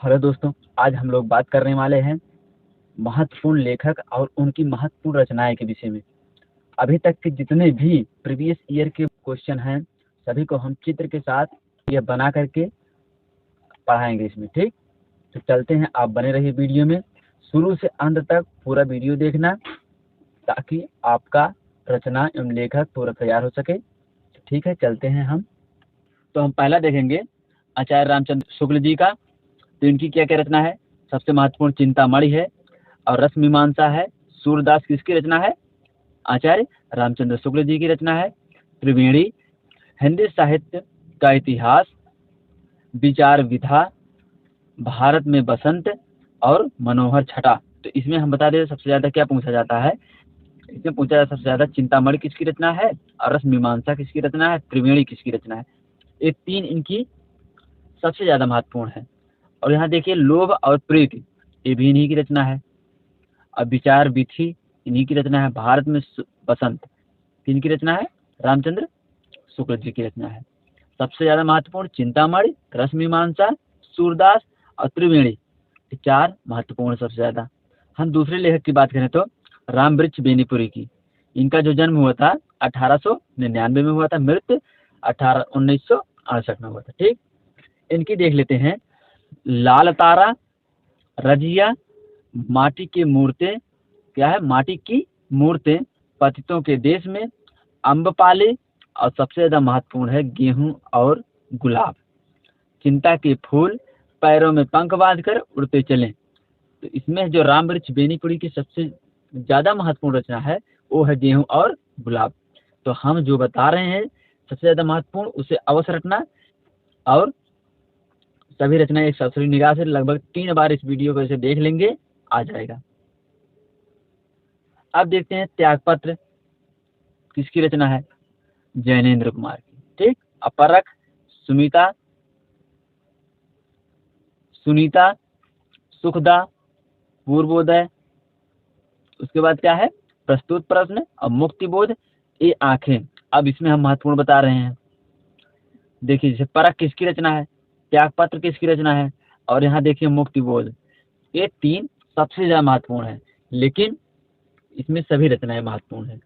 Hello दोस्तों, आज हम लोग बात करने वाले हैं महत्वपूर्ण लेखक और उनकी महत्वपूर्ण रचनाएं के विषय में। अभी तक के जितने भी प्रीवियस ईयर के क्वेश्चन हैं, सभी को हम चित्र के साथ ये बना करके पढ़ाएंगे इसमें। ठीक, तो चलते हैं, आप बने रहिए वीडियो में, शुरू से अंत तक पूरा वीडियो देखना ताकि आपका रचना एवं लेखक पूरा तैयार हो सके। ठीक है, चलते हैं हम। तो हम पहला देखेंगे आचार्य रामचंद्र शुक्ल जी का। तो इनकी क्या क्या रचना है? सबसे महत्वपूर्ण चिंतामणि है और रस मीमांसा है। सूरदास किसकी रचना है? आचार्य रामचंद्र शुक्ल जी की रचना है। त्रिवेणी, हिंदी साहित्य का इतिहास, विचार विधा, भारत में बसंत और मनोहर छटा। तो इसमें हम बता दें सबसे ज्यादा क्या पूछा जाता है, इसमें पूछा जाता है सबसे ज्यादा चिंतामणि किसकी रचना है और रस मीमांसा किसकी रचना है, त्रिवेणी किसकी रचना है। ये तीन इनकी सबसे ज्यादा महत्वपूर्ण है। और यहाँ देखिए लोभ और प्रीति, ये भी इन्हीं की रचना है। अब विचार विधि इन्हीं की रचना है। भारत में बसंत किनकी रचना है? रामचंद्र शुक्ल जी की रचना है। सबसे ज्यादा महत्वपूर्ण चिंतामणि, रस मीमांसा, सूरदास और त्रिवेणी, चार महत्वपूर्ण सबसे ज्यादा। हम दूसरे लेखक की बात करें तो रामवृक्ष बेनीपुरी की। इनका जो जन्म हुआ था 1899 में हुआ था, मृत्यु 1968 में हुआ था। ठीक, इनकी देख लेते हैं। लाल तारा, रजिया, माटी की मूर्तें, क्या है? माटी की मूर्तें, पतितों के देश में, अम्बपाली और सबसे ज्यादा महत्वपूर्ण है गेहूं और गुलाब, चिंता के फूल, पैरों में पंख बांधकर उड़ते चलें। तो इसमें जो रामवृक्ष बेनीपुरी की सबसे ज्यादा महत्वपूर्ण रचना है वो है गेहूं और गुलाब। तो हम जो बता रहे हैं सबसे ज्यादा महत्वपूर्ण, उसे अवश्य रखना। और सभी रचनाएं एक सरसरी निगाह से लगभग 3 बार इस वीडियो को ऐसे देख लेंगे, आ जाएगा। अब देखते हैं त्यागपत्र किसकी रचना है? जैनेन्द्र कुमार की। ठीक, अपरख, सुमिता, सुनीता, सुखदा, पूर्वोदय, उसके बाद क्या है? प्रस्तुत प्रश्न और मुक्तिबोध, ये आंखें। अब इसमें हम महत्वपूर्ण बता रहे हैं। देखिए जैसे परख किसकी रचना है, त्यागपत्र किसकी रचना है, और यहाँ देखिए मुक्तिबोध। ये तीन सबसे ज्यादा महत्वपूर्ण है, लेकिन इसमें सभी रचनाएं महत्वपूर्ण है।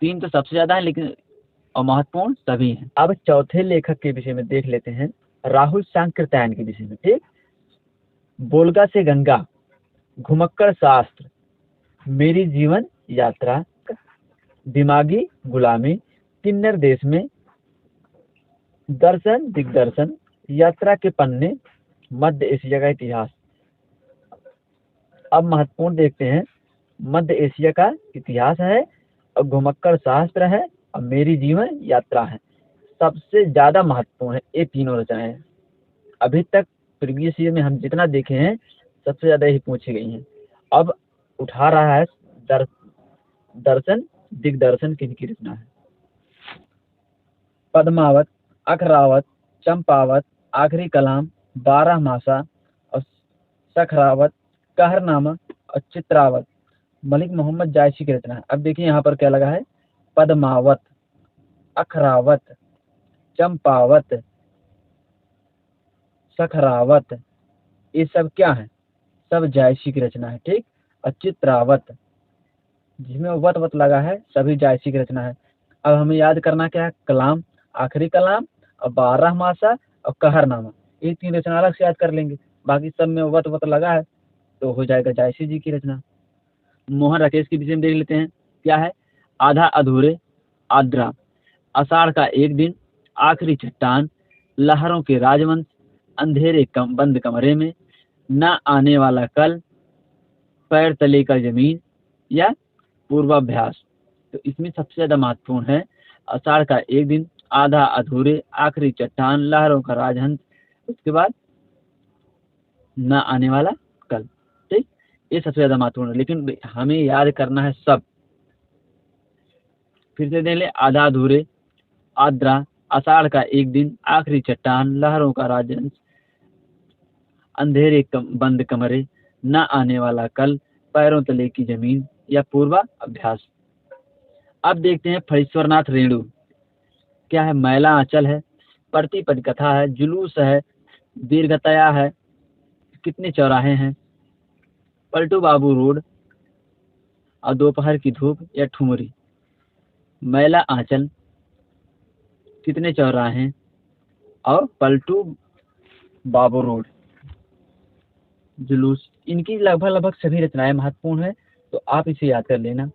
तीन तो सबसे ज्यादा है लेकिन और महत्वपूर्ण सभी हैं। अब चौथे लेखक के विषय में देख लेते हैं, राहुल सांकृत्यायन के विषय में। ठीक, बोलगा से गंगा, घुमक्कड़ शास्त्र, मेरी जीवन यात्रा, दिमागी गुलामी, किन्नर देश में, दर्शन दिग्दर्शन, यात्रा के पन्ने, मध्य एशिया का इतिहास। अब महत्वपूर्ण देखते हैं, मध्य एशिया का इतिहास है और घुमक्कड़ शास्त्र है और मेरी जीवन यात्रा है। सबसे ज्यादा महत्वपूर्ण है ये तीनों रचनाएं। अभी तक प्रीवियस ईयर में हम जितना देखे हैं सबसे ज्यादा यही पूछी गई हैं। अब उठा रहा है दर्शन दिग्दर्शन किनकी रचना है? पद्मावत, अखरावत, चंपावत, आखिरी कलाम, 12 मासा और सखरावत, कहरनामा और चित्रावत, मलिक मोहम्मद जायसी की रचना है। अब देखिए यहाँ पर क्या लगा है? पद्मावत, अखरावत, चंपावत, सखरावत, ये सब क्या है? सब जायसी की रचना है। ठीक, और चित्रावत जिसमें वत वत लगा है सभी जायसी की रचना है। अब हमें याद करना क्या है? कलाम, आखिरी कलाम और 12 मासा और कहरनामा, ये तीन रचना अलग से याद कर लेंगे। बाकी सब में वत वत लगा है तो हो जाएगा जायसी जी की रचना। मोहन राकेश के विषय में देख लेते हैं, क्या है? आधा अधूरे, आद्रा, आषाढ़ का एक दिन, आखिरी चट्टान, लहरों के राजवंश, अंधेरे बंद कमरे में, न आने वाला कल, पैर तले का जमीन या पूर्वाभ्यास। तो इसमें सबसे ज्यादा महत्वपूर्ण है आषाढ़ का एक दिन, आधा अधूरे, आखिरी चट्टान, लहरों का राजहंस, उसके बाद न आने वाला कल। ठीक, ये सबसे ज्यादा महत्वपूर्ण है, लेकिन हमें याद करना है सब। फिर से देख ले, आधा अधूरे, आद्रा, आषाढ़ का एक दिन, आखिरी चट्टान, लहरों का राजहंस, अंधेरे बंद कमरे, न आने वाला कल, पैरों तले की जमीन या पूर्वा अभ्यास। अब देखते हैं फणीश्वरनाथ रेणु, क्या है? मैला आंचल है, प्रतिपद कथा है, जुलूस है, दीर्घतया है, कितने चौराहे हैं, पलटू बाबू रोड और दोपहर की धूप या ठुमरी, मैला आंचल, कितने चौराहे हैं और पलटू बाबू रोड, जुलूस। इनकी लगभग लगभग सभी रचनाएं महत्वपूर्ण है, तो आप इसे याद कर लेना।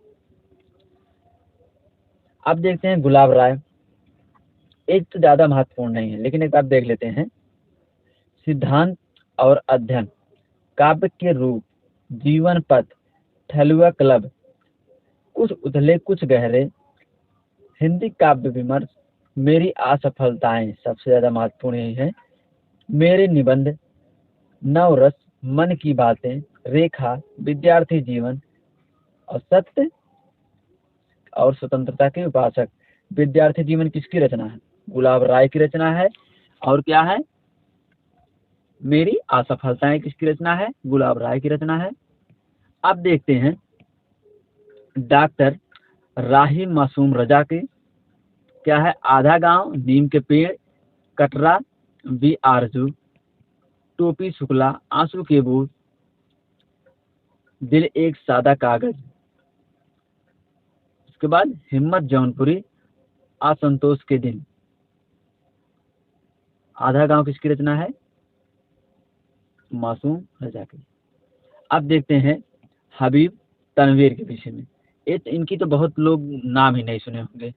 अब देखते हैं गुलाब राय। एक तो ज्यादा महत्वपूर्ण नहीं है, लेकिन एक बात देख लेते हैं। सिद्धांत और अध्ययन, काव्य के रूप, जीवन पथ, ठलुआ क्लब, कुछ उथले कुछ गहरे, हिंदी काव्य विमर्श, मेरी असफलताएं, सबसे ज्यादा महत्वपूर्ण यही है, मेरे निबंध, नवरस, मन की बातें, रेखा, विद्यार्थी जीवन और सत्य और स्वतंत्रता के उपासक। विद्यार्थी जीवन किसकी रचना है? गुलाब राय की रचना है। और क्या है? मेरी असफलताएं किसकी रचना है? गुलाब राय की रचना है। अब देखते हैं डॉक्टर राहिम मासूम रजा की, क्या है? आधा गांव, नीम के पेड़, कटरा, बी आरजू, टोपी शुक्ला, आंसू के बूंद, दिल एक सादा कागज। उसके बाद हिम्मत जौनपुरी, असंतोष के दिन। आधा गांव किसकी रचना है? मासूम रजा की। अब देखते हैं हबीब तनवीर के विषय में। इनकी तो बहुत लोग नाम ही नहीं सुने होंगे,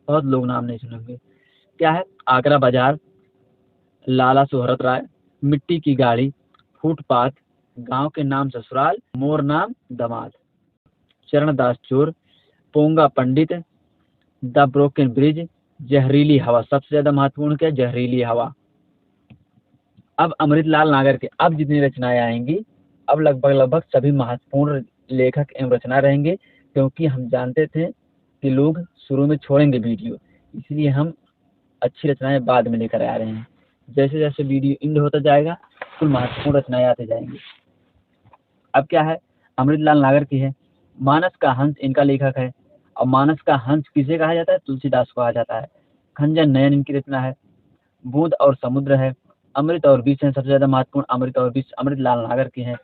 बहुत लोग नाम नहीं सुने होंगे। क्या है? आगरा बाजार, लाला शोहरत राय, मिट्टी की गाड़ी, फुटपाथ, गांव के नाम ससुराल, मोर नाम दमाद, चरणदास चोर, पोंगा पंडित, द ब्रोकन ब्रिज, जहरीली हवा। सबसे ज्यादा महत्वपूर्ण क्या? जहरीली हवा। अब अमृतलाल नागर के अब जितनी रचनाएं आएंगी, अब लगभग लगभग सभी महत्वपूर्ण लेखक एवं रचना रहेंगे, क्योंकि हम जानते थे कि लोग शुरू में छोड़ेंगे वीडियो, इसलिए हम अच्छी रचनाएं बाद में लेकर आ रहे हैं। जैसे जैसे वीडियो इंड होता जाएगा, कुल महत्वपूर्ण रचनाएं आते जाएंगी। अब क्या है? अमृतलाल नागर की है, मानस का हंस इनका लेखक है। और मानस का हंस किसे कहा जाता है? तुलसीदास को कहा जाता है। खंजन नयन इनकी रचना है। बूंद और समुद्र है। अमृत और विष है, सबसे ज्यादा महत्वपूर्ण अमृत और विष अमृतलाल नागर की है।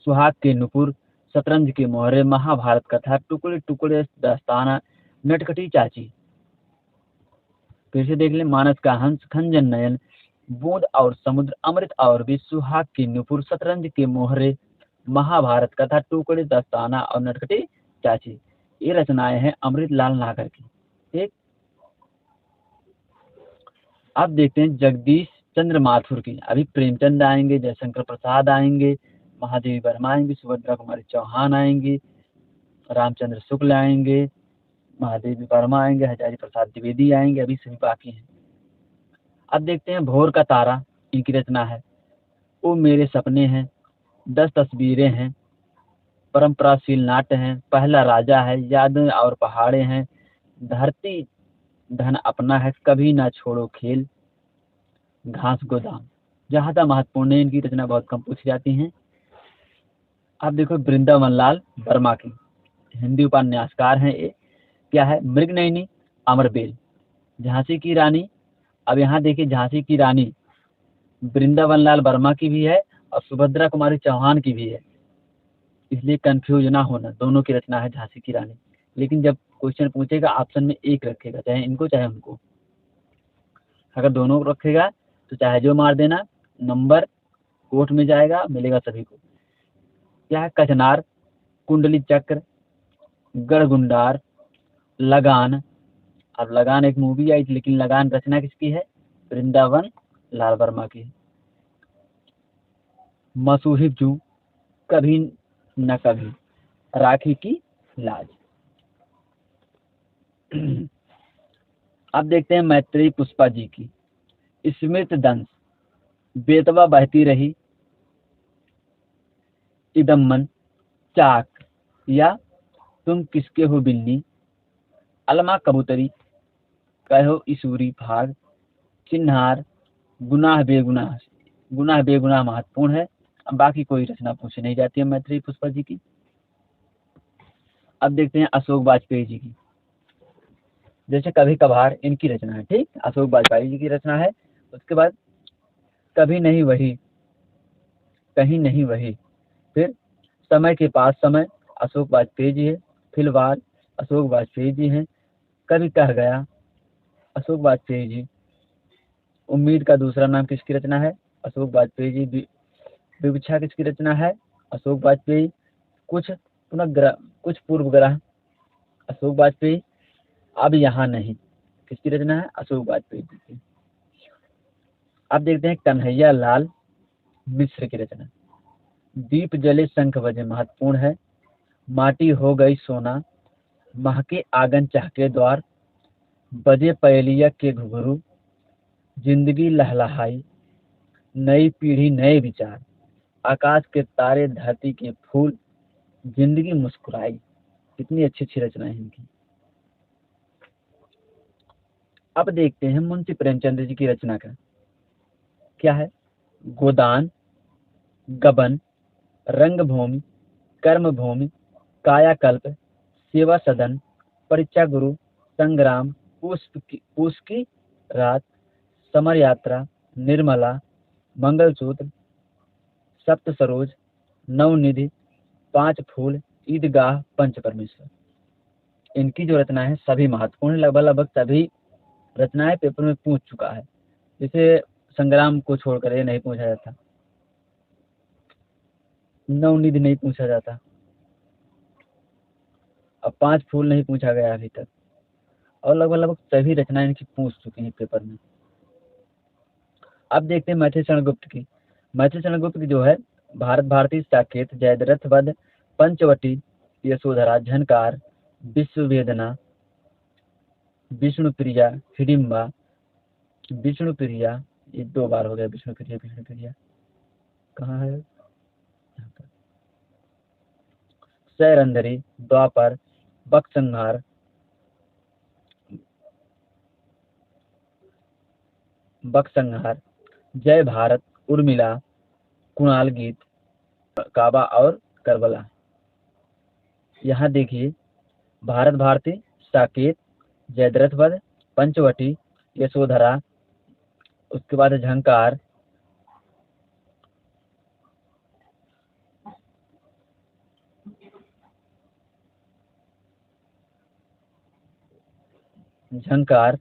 सुहाग के नुपुर, शतरंज के मोहरे, महाभारत कथा, टुकड़े टुकड़े दस्ताना, नटखटी चाची। फिर से देख ले, मानस का हंस, खंजन नयन, बूंद और समुद्र, अमृत और विष, सुहाग के नुपुर, शतरंज के मोहरे, महाभारत कथा, टुकड़े दस्ताना और नटखटी चाची। ये रचनाएं हैं अमृतलाल नागर की। ठीक। अब देखते हैं जगदीश चंद्र माथुर की। अभी प्रेमचंद आएंगे, जयशंकर प्रसाद आएंगे, महादेवी वर्मा आएंगी, सुभद्रा कुमारी चौहान आएंगी, रामचंद्र शुक्ल आएंगे, महादेवी वर्मा आएंगे, हजारी प्रसाद द्विवेदी आएंगे, अभी सभी बाकी हैं। अब देखते हैं भोर का तारा, इनकी रचना है। वो मेरे सपने हैं, 10 तस्वीरें हैं, परंपराशील नाट्य हैं, पहला राजा है, यादें और पहाड़े हैं, धरती धन अपना है, कभी ना छोड़ो खेल, घास गोदाम। ज्यादा महत्वपूर्ण है, इनकी रचना बहुत कम पूछी जाती हैं। अब देखो वृंदावन लाल वर्मा की, हिंदी उपन्यासकार हैं ये। क्या है? मृगनयनी, अमरबेल, झांसी की रानी। अब यहाँ देखिए, झांसी की रानी वृंदावन लाल वर्मा की भी है और सुभद्रा कुमारी चौहान की भी है, इसलिए कंफ्यूज ना होना, दोनों की रचना है झांसी की रानी। लेकिन जब क्वेश्चन पूछेगा ऑप्शन में एक रखेगा, चाहे इनको चाहे उनको। अगर दोनों को रखेगा तो चाहे जो मार देना, नंबर कोर्ट में जाएगा, मिलेगा सभी को। क्या है? कचनार, कुंडली चक्र, गढ़गुंडार, लगान। अब लगान एक मूवी आई थी, लेकिन लगान रचना किसकी है? वृंदावन लाल वर्मा की। मसूहिब जू, कभी न कभी, राखी की लाज। अब देखते हैं मैत्रेयी पुष्पा जी की, स्मृत दंश, बेतवा बहती रही, इदम्मन, चाक या तुम किसके हो बिल्ली, अलमा कबूतरी, कहो इसूरी भाग, चिन्हार, गुनाह बेगुनाह। गुनाह बेगुनाह महत्वपूर्ण है। अब बाकी कोई रचना पूछी नहीं जाती है मैत्रेयी पुष्पा जी की। अब देखते हैं अशोक वाजपेयी जी की, जैसे कभी कभार इनकी रचना है। ठीक, अशोक वाजपेयी जी की रचना है। उसके बाद कभी नहीं वही, कहीं नहीं वही। फिर समय के पास समय, अशोक वाजपेयी जी है। फिलहाल, अशोक वाजपेयी जी हैं। कभी कह गया, अशोक वाजपेयी जी। उम्मीद का दूसरा नाम किसकी रचना है? अशोक वाजपेयी जी। विवक्षा किसकी रचना है? अशोक वाजपेयी। कुछ पुनर्ग्रह, कुछ पूर्व ग्रह, अशोक वाजपेयी। अब यहाँ नहीं, किसकी रचना है? अशोक वाजपेयी जी की। अब देखते हैं कन्हैया लाल मिश्र की रचना। दीप जले शंख बजे महत्वपूर्ण है। माटी हो गई सोना, महके आंगन चहके द्वार, बजे पयलिया के घुघरू, जिंदगी लहलहाई, नई पीढ़ी नए विचार, आकाश के तारे धरती के फूल, जिंदगी मुस्कुराई। कितनी अच्छी अच्छी रचनाएं हैं इनकी। अब देखते हैं मुंशी प्रेमचंद जी की रचना का क्या है। गोदान, गबन, रंगभूमि, कर्मभूमि, कायाकल्प, सेवा सदन, परीक्षा गुरु, संग्राम, पूस की रात, समर यात्रा, निर्मला, मंगलसूत्र, सप्त सरोज, नवनिधि, पांच फूल, ईदगाह, पंच परमेश्वर। इनकी जो रचना है सभी महत्वपूर्ण, लगभग लगभग सभी रचनाएं पेपर में पूछ चुका है। जैसे संग्राम को छोड़कर ये नहीं पूछा जाता, नवनिधि नहीं पूछा जाता, अब पांच फूल नहीं पूछा गया अभी तक, और लगभग लगभग सभी रचनाएं इनकी पूछ चुकी हैं पेपर में। अब देखते हैं मैथिली शरण गुप्त की। मैथिली शरण गुप्त की जो है भारत भारती, साकेत, जयद्रथ वध, पंचवटी, यशोधरा, झनकार, विश्व वेदना, विष्णु प्रिया, हिडिम्बा, विष्णु प्रिया, ये दो बार हो गया विष्णु प्रिया। विष्णु प्रिया कहाँ है? सैरंधरी, द्वापर, बकसंहार, बकसंहार, जय भारत, उर्मिला, कुणाल गीत, काबा और करबला। यहाँ देखिए, भारत भारती, साकेत, जयद्रथ वध, पंचवटी, यशोधरा, उसके बाद झंकार, झंकार,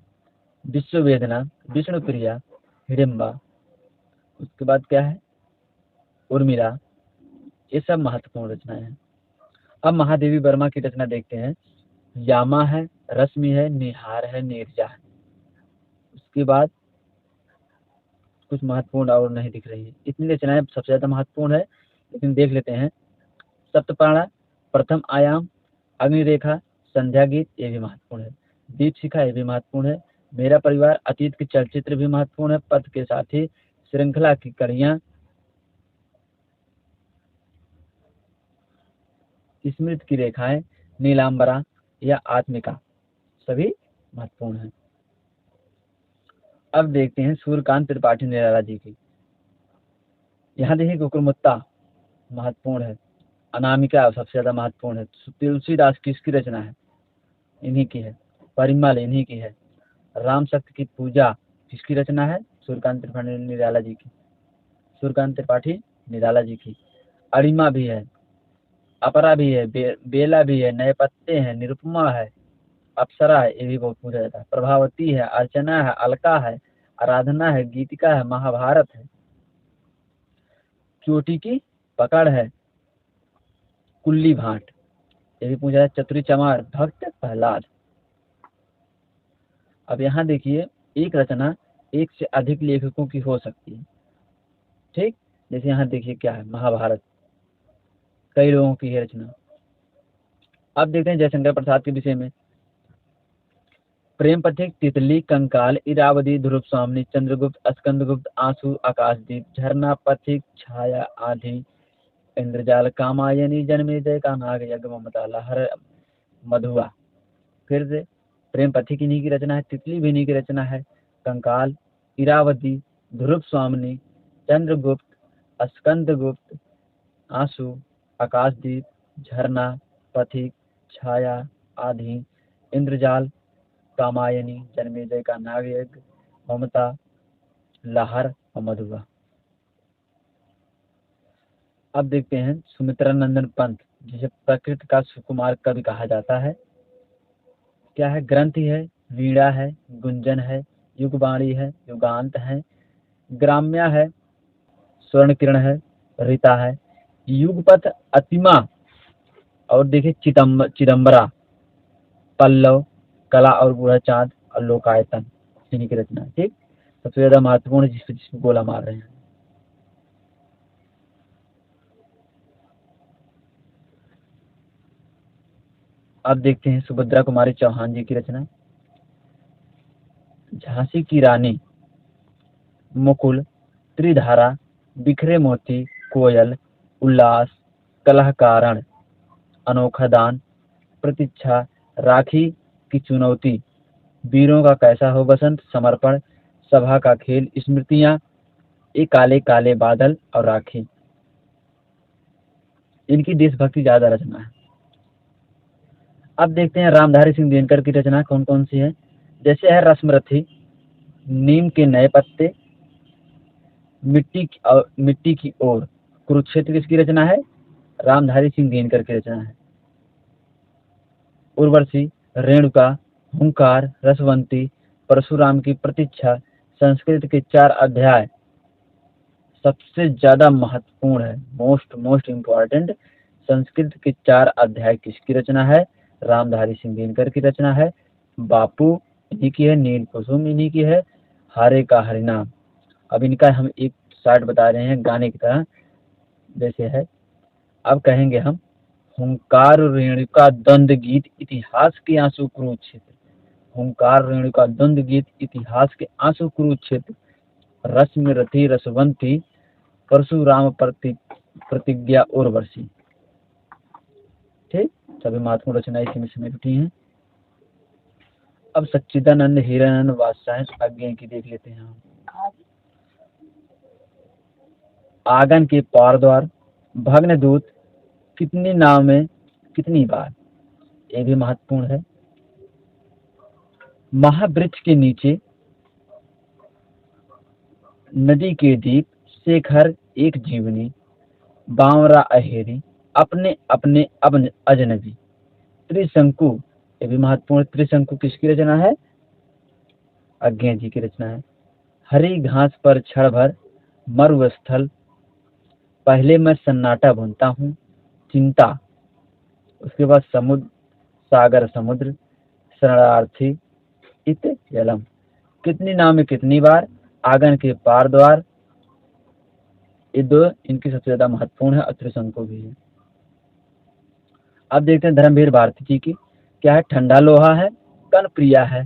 विश्व वेदना, विष्णु प्रिया, हिडिम्बा, उसके बाद क्या है? उर्मिला। ये सब महत्वपूर्ण रचनाएं हैं। अब महादेवी वर्मा की रचना देखते हैं। यामा है, रश्मि है, निहार है, नीरजा है। उसके बाद कुछ महत्वपूर्ण और नहीं दिख रही है। इतनी रचनाएं सबसे ज्यादा महत्वपूर्ण है, लेकिन देख लेते हैं। सप्तपाणा, प्रथम आयाम, अग्निरेखा, संध्या गीत, ये भी महत्वपूर्ण है। दीप शिखा, ये भी महत्वपूर्ण है। मेरा परिवार, अतीत के चलचित्र भी महत्वपूर्ण है। पथ के साथी, श्रृंखला की कड़ियां, स्मृति की रेखाएं, नीलांबरा या आत्मिका, सभी महत्वपूर्ण है। अब देखते हैं सूर्यकांत त्रिपाठी निराला जी की। यहाँ देखिए कुकुरमुत्ता महत्वपूर्ण है। अनामिका सबसे ज्यादा महत्वपूर्ण है। तुलसीदास किसकी रचना है? इन्हीं की है। परिमल इन्हीं की है। राम शक्ति की पूजा किसकी रचना है? सूर्यकांत त्रिपाठी निराला जी की। सूर्यकांत त्रिपाठी निराला जी की। अरिमा भी है, अपरा भी है, बेला भी है, नए पत्ते हैं, निरुपमा है, अप्सरा है, ये भी बहुत पूछा जाता है। प्रभावती है, अर्चना है, अलका है, आराधना है, गीतिका है, महाभारत है, चोटी की पकड़ है, कुल्ली भाट, ये भी पूछा है। चतुरी चमार, भक्त प्रहलाद। अब यहाँ देखिए, एक रचना एक से अधिक लेखकों की हो सकती है। ठीक, जैसे यहाँ देखिए क्या है, महाभारत कई लोगों की है रचना। अब देखते हैं जयशंकर प्रसाद के विषय में। प्रेम पथिक, तितली, कंकाल, इरावदी, ध्रुव स्वामी, चंद्रगुप्त, स्कंदगुप्त, आंसू, आकाशदीप, झरना, पथिक, छाया, आधी, इंद्रजाल, कामायनी, जन्मेजय का नाग यज्ञ, ममता, लहर, मधुआ। फिर से प्रेम पथिक इन्हीं की रचना है। तितली भी इन्हीं की रचना है। कंकाल, इरावती, ध्रुव स्वामी, चंद्रगुप्त, स्कंदगुप्त, आंसू, आकाशदीप, झरना, पथिक, छाया, आधी, इंद्रजाल, कामायनी, जन्मेजय का नागयज्ञ, ममता, लहर और मधुआ। अब देखते हैं सुमित्रा नंदन पंत, जिसे प्रकृति का सुकुमार कवि कहा जाता है। क्या है? ग्रंथि है, वीणा है, गुंजन है, युगवाणी है, युगांत है, ग्राम्या है, स्वर्ण किरण है, रीता है, युगपथ, अतिमा, और देखिए चिदम्बरा, पल्लव, कला और बूढ़ा चांद और लोकायतन, इन्हीं की रचना है। ठीक, सबसे ज्यादा महत्वपूर्ण जिसमें गोला मार रहे हैं। अब देखते हैं सुभद्रा कुमारी चौहान जी की रचना। झांसी की रानी, मुकुल, त्रिधारा, बिखरे मोती, कोयल, उल्लास, कलह कारण, अनोखा दान, प्रतीक्षा, राखी की चुनौती, वीरों का कैसा हो बसंत, समर्पण, सभा का खेल, स्मृतियां, ये काले काले बादल और राखी, इनकी देशभक्ति ज्यादा रचना है। अब देखते हैं रामधारी सिंह दिनकर की रचना कौन कौन सी है। जैसे है रश्मरथी, नीम के नए पत्ते, मिट्टी की ओर, कुरुक्षेत्र किसकी रचना है? रामधारी सिंह दिनकर की रचना है। उर्वशी, रेणुका, हुंकार, रसवंती, परशुराम की प्रतीक्षा, संस्कृत के 4 अध्याय, सबसे ज्यादा महत्वपूर्ण है, मोस्ट मोस्ट इम्पोर्टेंट, संस्कृत के 4 अध्याय किसकी रचना है? रामधारी सिंह दिनकर की रचना है। बापू इन्हीं की है, नील कुसुम इन्हीं की है, हारे का हरिनाम। अब इनका हम एक शार्ट बता रहे हैं गाने की तरह, जैसे है। अब कहेंगे हम, हुंकार रेणुका द्वंद गीत, इतिहास के आंसू कुरुक्षेत्र, हुंकार रेणुका द्वंद गीत, इतिहास के आंसू कुरुक्षेत्र, रश्मि रथी रसवंती, परशुराम प्रतिज्ञा उर्वशी। ठीक, सभी महत्वपूर्ण रचना इसी में समेट उठी हैं। अब सच्चिदानंद हीरानंद वात्स्यायन अज्ञे की देख लेते हैं हम। आंगन के पार द्वार, भग्न दूत, कितनी नाव में कितनी बार, ये भी महत्वपूर्ण है। महावृक्ष के नीचे, नदी के दीप, शेखर एक जीवनी, बावरा अहेरी, अपने अपने अब अजनबी, त्रिशंकु, ये भी महत्वपूर्ण। त्रिशंकु किसकी रचना है? अज्ञे जी की रचना है। हरी घास पर क्षण भर, मरुस्थल, पहले मैं सन्नाटा बुनता हूँ, चिंता, उसके बाद समुद्र, सागर समुद्र, शरणार्थी, इत जलम, कितनी नाव में कितनी बार, आंगन के पार द्वार, ये 2 इनकी सबसे ज्यादा महत्वपूर्ण है। त्रिशंकु भी है। अब देखते हैं धर्मवीर भारती जी की। क्या है? ठंडा लोहा है, कन प्रिया है,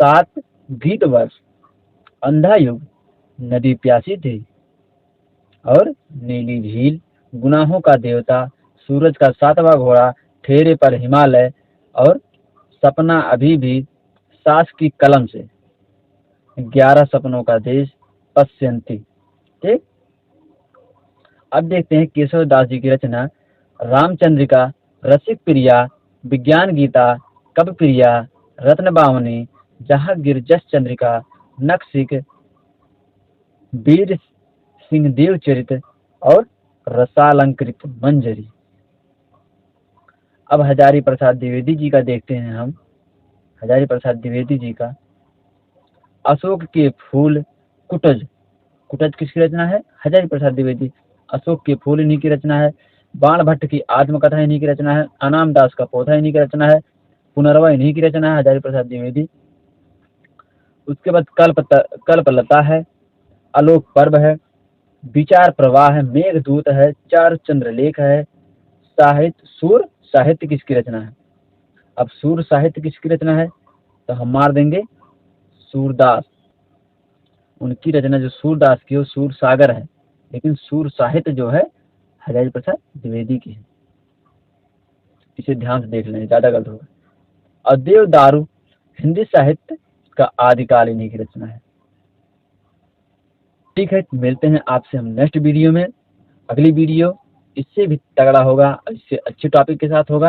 7 गीत वर्ष, अंधा युग, नदी प्यासी थी, और नीली झील, गुनाहों का देवता, सूरज का 7वां घोड़ा, ठेरे पर हिमालय, और सपना अभी भी सास की कलम से, 11 सपनों का देश, पश्यंती। ठीक, अब देखते हैं केशव दास जी की रचना। रामचंद्रिका, रसिक प्रिया, विज्ञान गीता, कवि प्रिया, रत्न बावनी, जहाँ गिरजस चंद्रिका, नक्सिक, वीर सिंह देव चरित, और रसालंकृत मंजरी। अब हजारी प्रसाद द्विवेदी जी का देखते हैं हम। हजारी प्रसाद द्विवेदी जी का अशोक के फूल, कुटज, कुटज किसकी रचना है? हजारी प्रसाद द्विवेदी। अशोक के फूल इन्हीं की रचना है। बाण भट्ट की आत्मकथा इन्हीं की रचना है। अनाम दास का पौधा इन्हीं की रचना है। पुनर्वा इन्हीं की रचना है, हजारी प्रसाद द्विवेदी। उसके बाद कल्पलता है, आलोक पर्व है, विचार प्रवाह है, मेघदूत है, चार चंद्रलेख है, साहित्य सूर साहित्य किसकी रचना है? अब सूर साहित्य किसकी रचना है? तो हम मार देंगे सूरदास। उनकी रचना जो सूरदास की, वो सूर सागर है, लेकिन सूर साहित्य जो है हजारी प्रसाद द्विवेदी की है। इसे ध्यान से देख लें, ज्यादा गलत होगा। और देवदारू हिंदी साहित्य का आदिकाल इन्हीं की रचना है। ठीक है, मिलते हैं आपसे हम नेक्स्ट वीडियो में। अगली वीडियो इससे भी तगड़ा होगा, इससे अच्छे टॉपिक के साथ होगा।